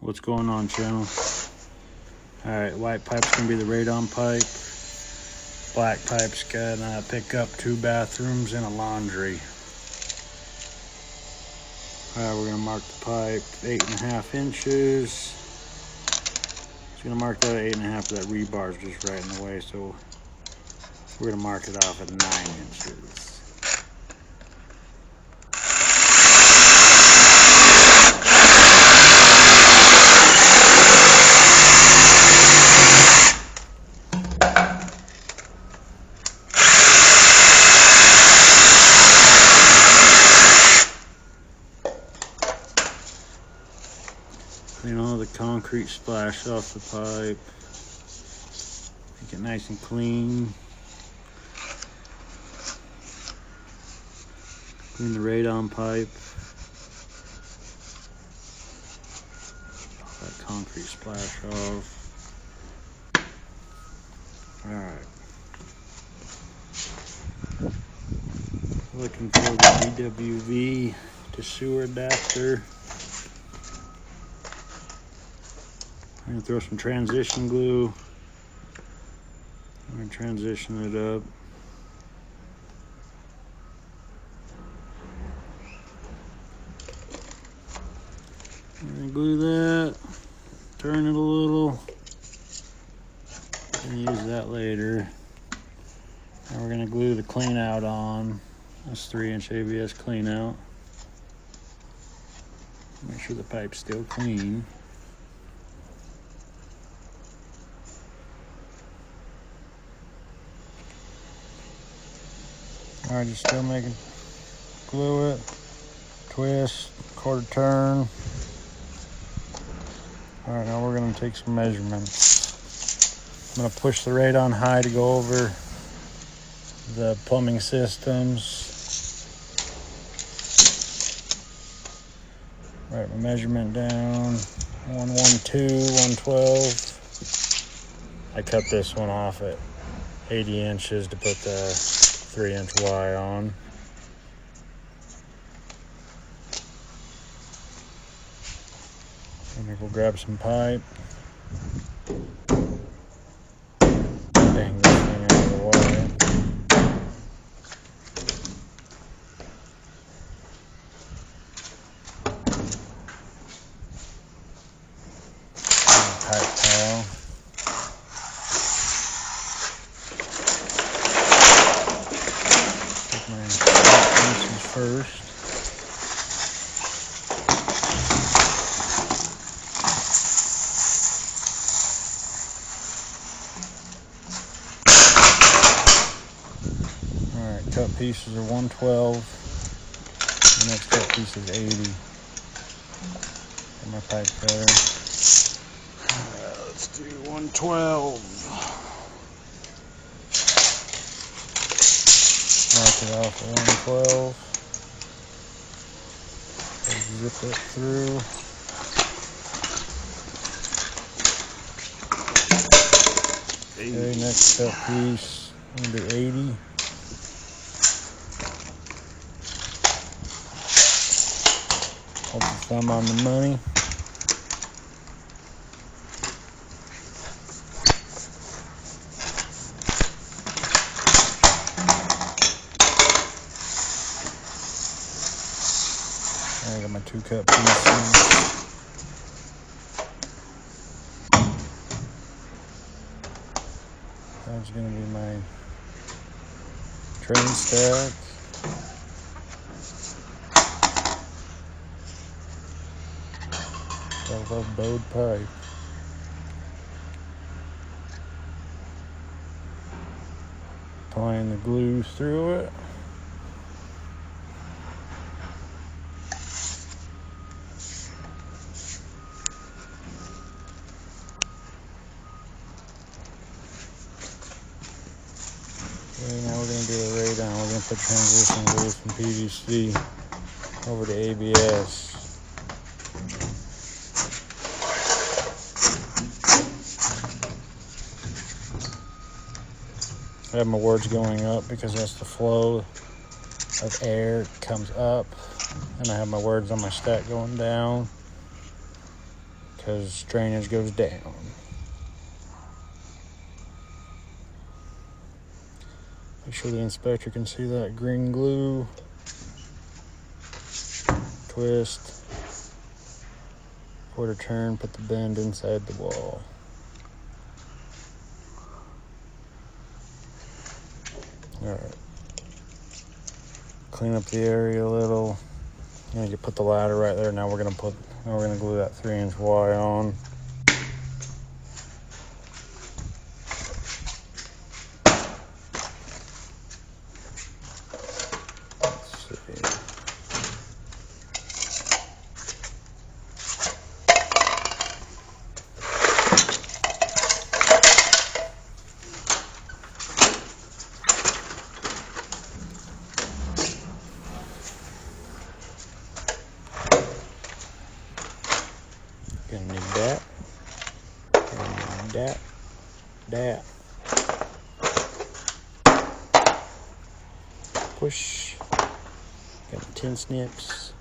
What's going on, channel? Alright, white pipe's gonna be the radon pipe. Black pipe's gonna pick up 2 bathrooms and a laundry. Alright, we're gonna mark the pipe 8.5 inches. It's gonna mark that at 8.5, but that rebar's just right in the way, so we're gonna mark it off at 9 inches. Clean all the concrete splash off the pipe. Make it nice and clean. Clean the radon pipe. All that concrete splash off. Alright. Looking for the DWV to sewer adapter. I'm going to throw some transition glue. I'm going to transition it up. I'm going to glue that, turn it a little, and use that later. And we're going to glue the clean out on. That's 3-inch ABS clean out. Make sure the pipe's still clean. Alright, just still making, glue it, twist, quarter turn. Alright, now we're going to take some measurements. I'm going to push the radon high to go over the plumbing systems. Write my measurement down, 112, 112. I cut this one off at 80 inches to put the 3-inch Y on. And we'll grab some pipe. Bang this thing out of the wire. Pipe towel. First. Alright, cut pieces are 112. The next cut piece is 80. Get my pipe cutter. Alright, let's do 112. Mark it off at 112. Zip it through. Okay, next cut piece, I'm going to do 80. Hold the thumb on the money. I got my 2 cut pieces. That's going to be my train stack. Double bowed pipe. Applying the glue through it. Okay, now we're going to do the radon. We're going to put transition glue from PVC over to ABS. I have my words going up because that's the flow of air comes up, and I have my words on my stack going down. because drainage goes down. Make sure the inspector can see that green glue. Twist, quarter turn, put the bend inside the wall. Alright. Clean up the area a little. And you put the ladder right there. Now we're gonna glue that 3-inch Y on. Gonna need that. Gonna need that. Push. Got the tin snips.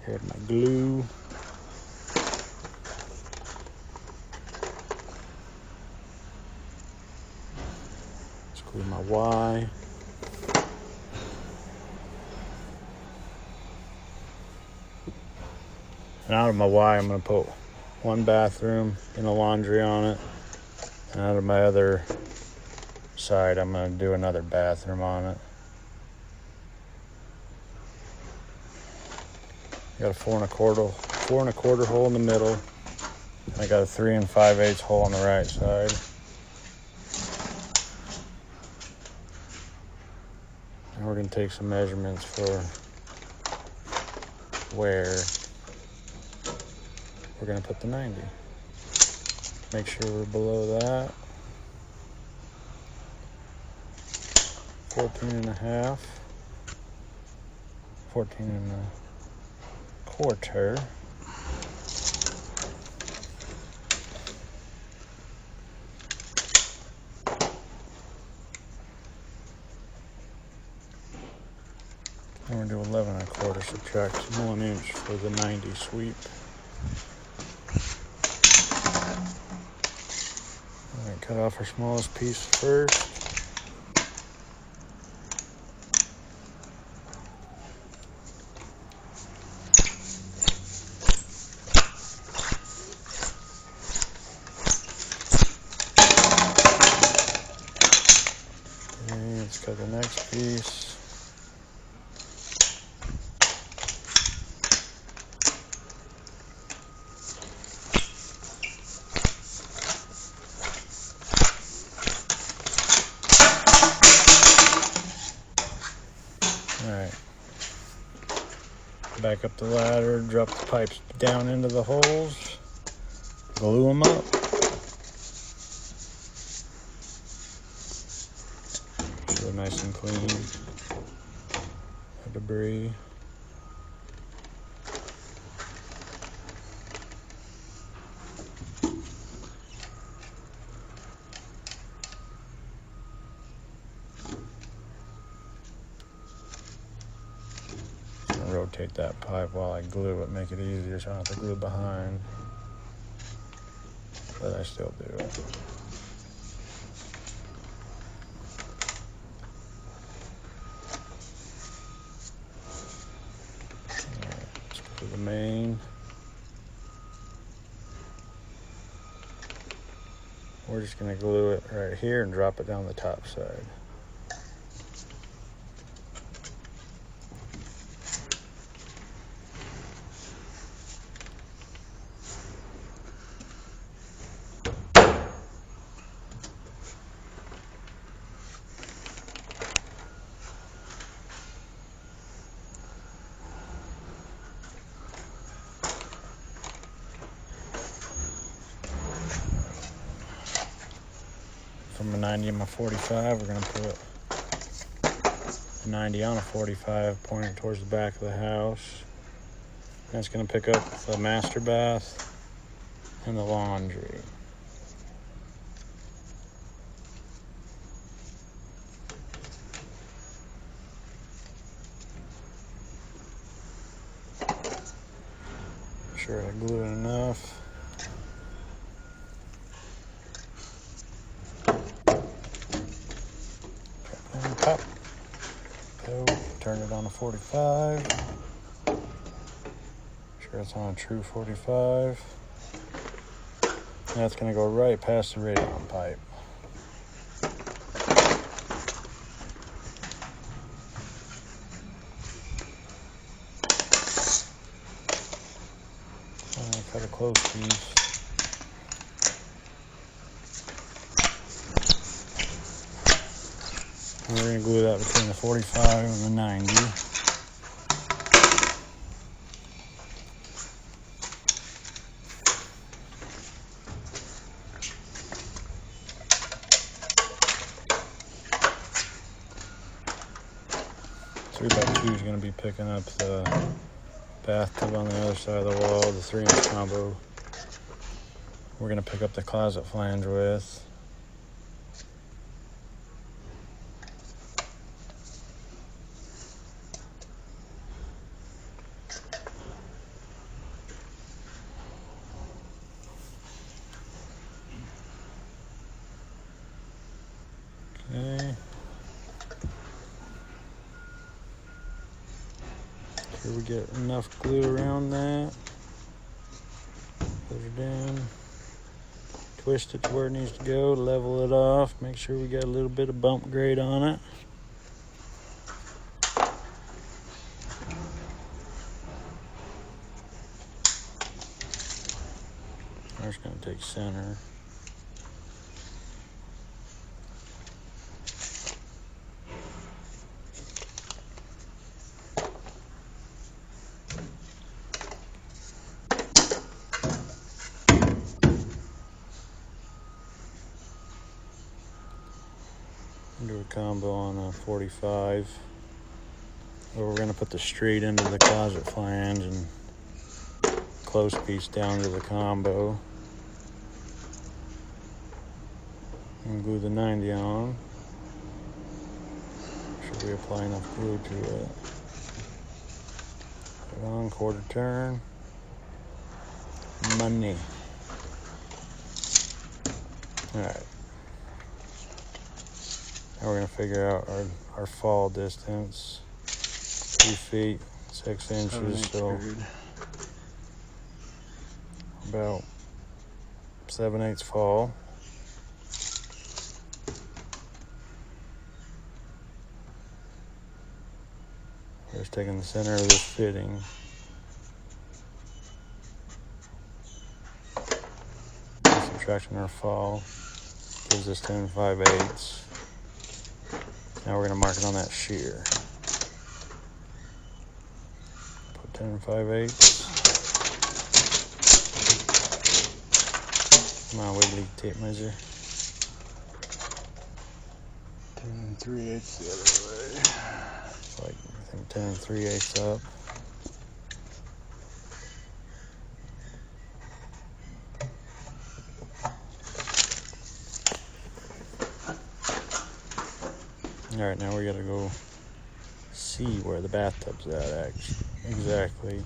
Here's my glue. Screw my Y. And out of my Y, I'm going to put one bathroom and a laundry on it. And out of my other side, I'm going to do another bathroom on it. Got a 4 1/4 hole in the middle. And I got a 3 5/8 hole on the right side. And we're going to take some measurements for where we're going to put the 90. Make sure we're below that. 14.5. 14.25. And we're going to do 11 1/4, subtract 1 inch for the 90 sweep. Alright, cut off our smallest piece first. Okay, let's cut the next piece. Alright, back up the ladder, drop the pipes down into the holes, glue them up. So they're nice and clean, no debris. Rotate that pipe while I glue it, make it easier so I don't have to glue behind, but I still do it. Alright, let's go to the main. We're just going to glue it right here and drop it down the top side. From a 90 and my 45, we're going to put a 90 on a 45, pointing towards the back of the house. That's going to pick up the master bath and the laundry. sure I glue it enough. And pop. Go. Turn it on to 45. Sure it's on a true 45. That's going to go right past the radon pipe. Cut a close piece. And we're going to glue that between the 45 and the 90. Three by 2 is going to be picking up the bathtub on the other side of the wall, the 3-inch combo. We're going to pick up the closet flange with. Okay. So we get enough glue around that. Put it in. Twist it to where it needs to go, level it off, make sure we got a little bit of bump grade on it. I'm just going to take center. Do a combo on a 45. Where we're going to put the straight into the closet flange and close piece down to the combo. And glue the 90 on. Should we apply enough glue to it? Put it on, quarter turn. Money. Alright. Now we're going to figure out our fall distance. 3 feet, 6 inches, so about 7/8 fall. We're just taking the center of this fitting. Subtracting our fall gives us 10 5/8. Now we're going to mark it on that shear. Put 10 5/8. Come on, wiggly tape measure. 10 3/8 the other way. It's like, I think 10 3/8 up. Alright, now we gotta go see where the bathtub's at, exactly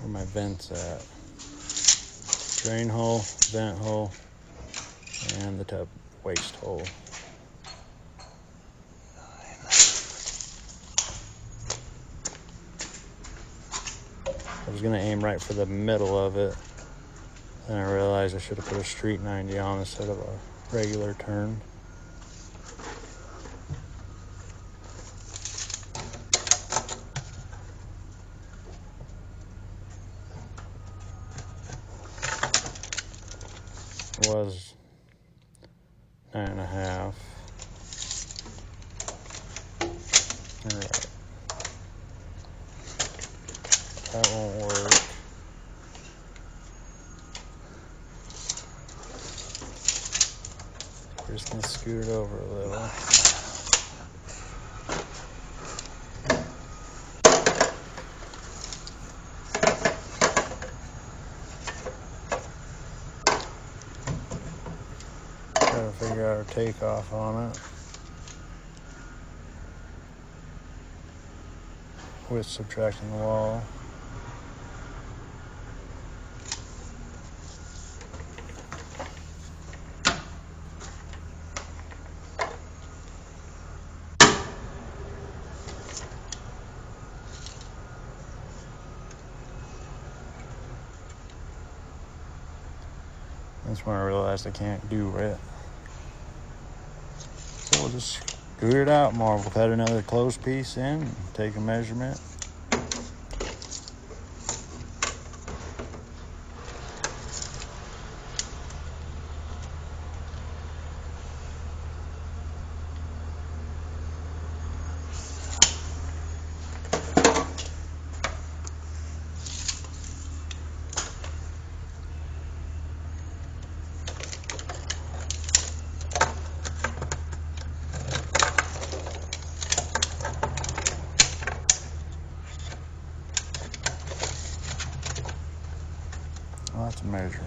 where my vent's at. Drain hole, vent hole, and the tub waste hole. I was gonna aim right for the middle of it, then I realized I should have put a street 90 on instead of a regular turn. Was 9.5. Alright. That won't work. We're just gonna scoot it over a little. Figure out our takeoff on it with subtracting the wall. That's when I realized I can't do it. So we'll just screw it out more. We'll cut another close piece in, and take a measurement. Well, that's a measure.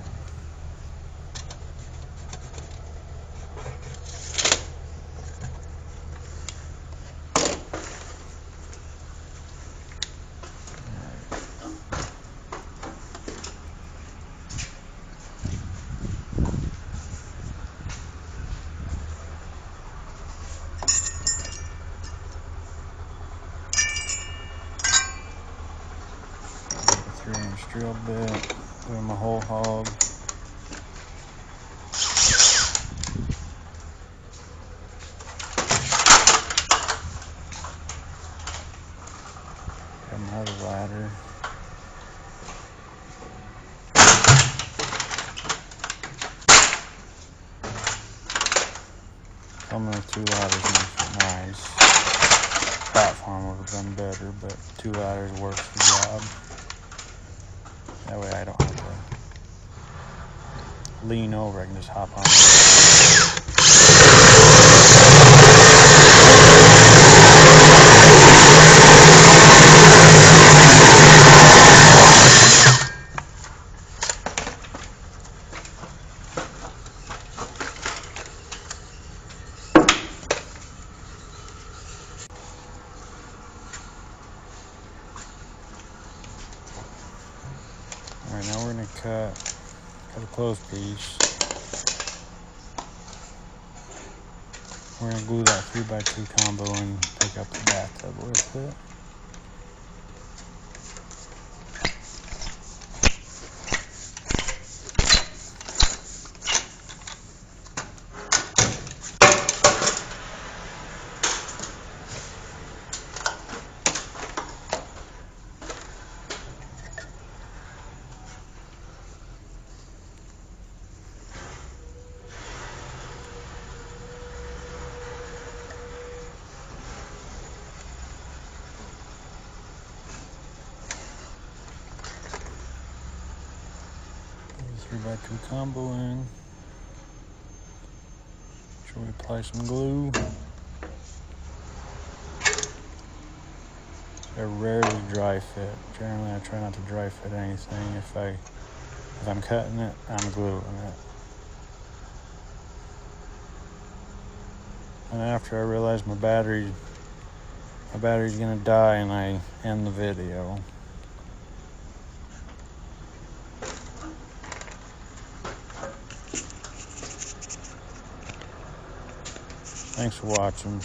A 3-inch drill bit. Doing my whole hog. Got my other ladder. Coming with 2 ladders makes it nice. Platform would have been better, but 2 ladders works the job. That way I don't have to lean over, I can just hop on it. Alright, now we're going to cut a close piece. We're going to glue that 3x2 combo and pick up the bathtub with it. Put the 3x2 combo in. Should we apply some glue? I rarely dry fit. Generally, I try not to dry fit anything. If I'm cutting it, I'm gluing it. And after I realize my battery's gonna die, and I end the video. Thanks for watching.